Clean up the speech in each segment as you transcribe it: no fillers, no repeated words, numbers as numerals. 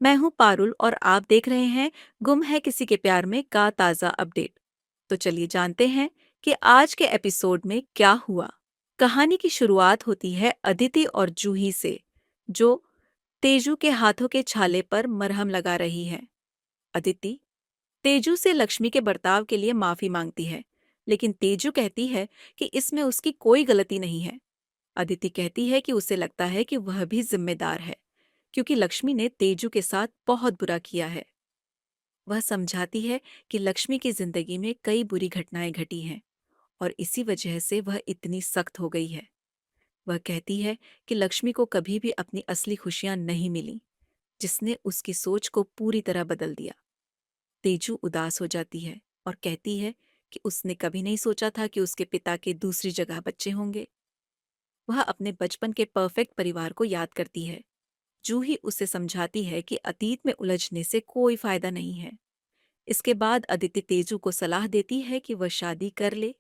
मैं हूं पारुल और आप देख रहे हैं गुम है किसी के प्यार में का ताज़ा अपडेट। तो चलिए जानते हैं कि आज के एपिसोड में क्या हुआ। कहानी की शुरुआत होती है अदिति और जूही से, जो तेजू के हाथों के छाले पर मरहम लगा रही है। अदिति तेजू से लक्ष्मी के बर्ताव के लिए माफी मांगती है, लेकिन तेजू कहती है कि इसमें उसकी कोई गलती नहीं है। अदिति कहती है कि उसे लगता है कि वह भी जिम्मेदार है, क्योंकि लक्ष्मी ने तेजू के साथ बहुत बुरा किया है। वह समझाती है कि लक्ष्मी की जिंदगी में कई बुरी घटनाएं घटी हैं और इसी वजह से वह इतनी सख्त हो गई है। वह कहती है कि लक्ष्मी को कभी भी अपनी असली खुशियां नहीं मिली, जिसने उसकी सोच को पूरी तरह बदल दिया। तेजू उदास हो जाती है और कहती है कि उसने कभी नहीं सोचा था कि उसके पिता के दूसरी जगह बच्चे होंगे। वह अपने बचपन के परफेक्ट परिवार को याद करती है। जूही उसे समझाती है कि अतीत में उलझने से कोई फायदा नहीं है। इसके बाद अदिति तेजू को सलाह देती है कि वह शादी कर ले,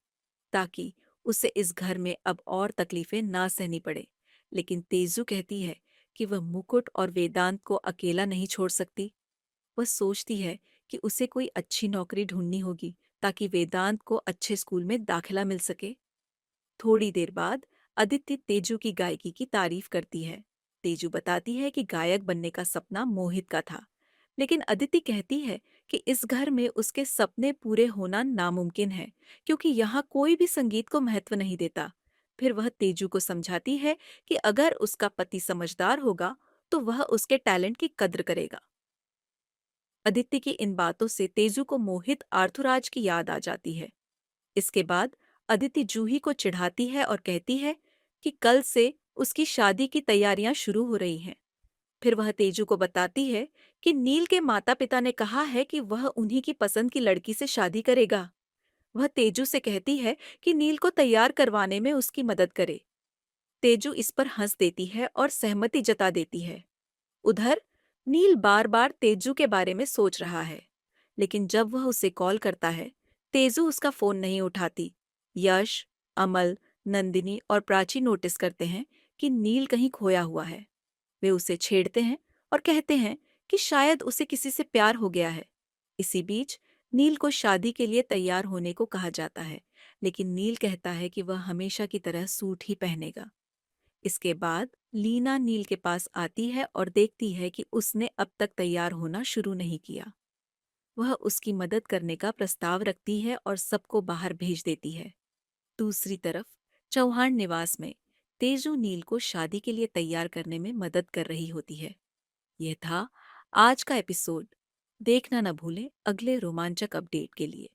ताकि उसे इस घर में अब और तकलीफें ना सहनी पड़े। लेकिन तेजू कहती है कि वह मुकुट और वेदांत को अकेला नहीं छोड़ सकती। वह सोचती है कि उसे कोई अच्छी नौकरी ढूंढनी होगी, ताकि वेदांत को अच्छे स्कूल में दाखिला मिल सके। थोड़ी देर बाद अदिति तेजू की गायकी की तारीफ करती है। तेजू बताती है कि गायक बनने का सपना मोहित का था, लेकिन अदिति कहती है कि इस घर में उसके सपने पूरे होना नामुमकिन है, क्योंकि यहाँ कोई भी संगीत को महत्व नहीं देता। फिर वह तेजू को समझाती है कि अगर उसका पति समझदार होगा तो वह उसके टैलेंट की कद्र करेगा। अदिति की इन बातों से तेजू को मोहित आर्थुराज की याद आ जाती है। इसके बाद अदिति जूही को चिढ़ाती है और कहती है कि कल से उसकी शादी की तैयारियां शुरू हो रही हैं। फिर वह तेजू को बताती है कि नील के माता पिता ने कहा है कि वह उन्हीं की पसंद की लड़की से शादी करेगा। वह तेजू से कहती है कि नील को तैयार करवाने में उसकी मदद करे। तेजू इस पर हंस देती है और सहमति जता देती है। उधर नील बार बार तेजू के बारे में सोच रहा है, लेकिन जब वह उसे कॉल करता है, तेजू उसका फोन नहीं उठाती। यश, अमल, नंदिनी और प्राची नोटिस करते हैं कि नील कहीं खोया हुआ है। वे उसे छेड़ते हैं और कहते हैं कि शायद उसे किसी से प्यार हो गया है। इसी बीच नील को शादी के लिए तैयार होने को कहा जाता है, लेकिन नील कहता है कि वह हमेशा की तरह सूट ही पहनेगा। इसके बाद लीना नील के पास आती है और देखती है कि उसने अब तक तैयार होना शुरू नहीं किया। वह उसकी मदद करने का प्रस्ताव रखती है और सबको बाहर भेज देती है। दूसरी तरफ चौहान निवास में तेजू नील को शादी के लिए तैयार करने में मदद कर रही होती है। यह था आज का एपिसोड। देखना न भूलें अगले रोमांचक अपडेट के लिए।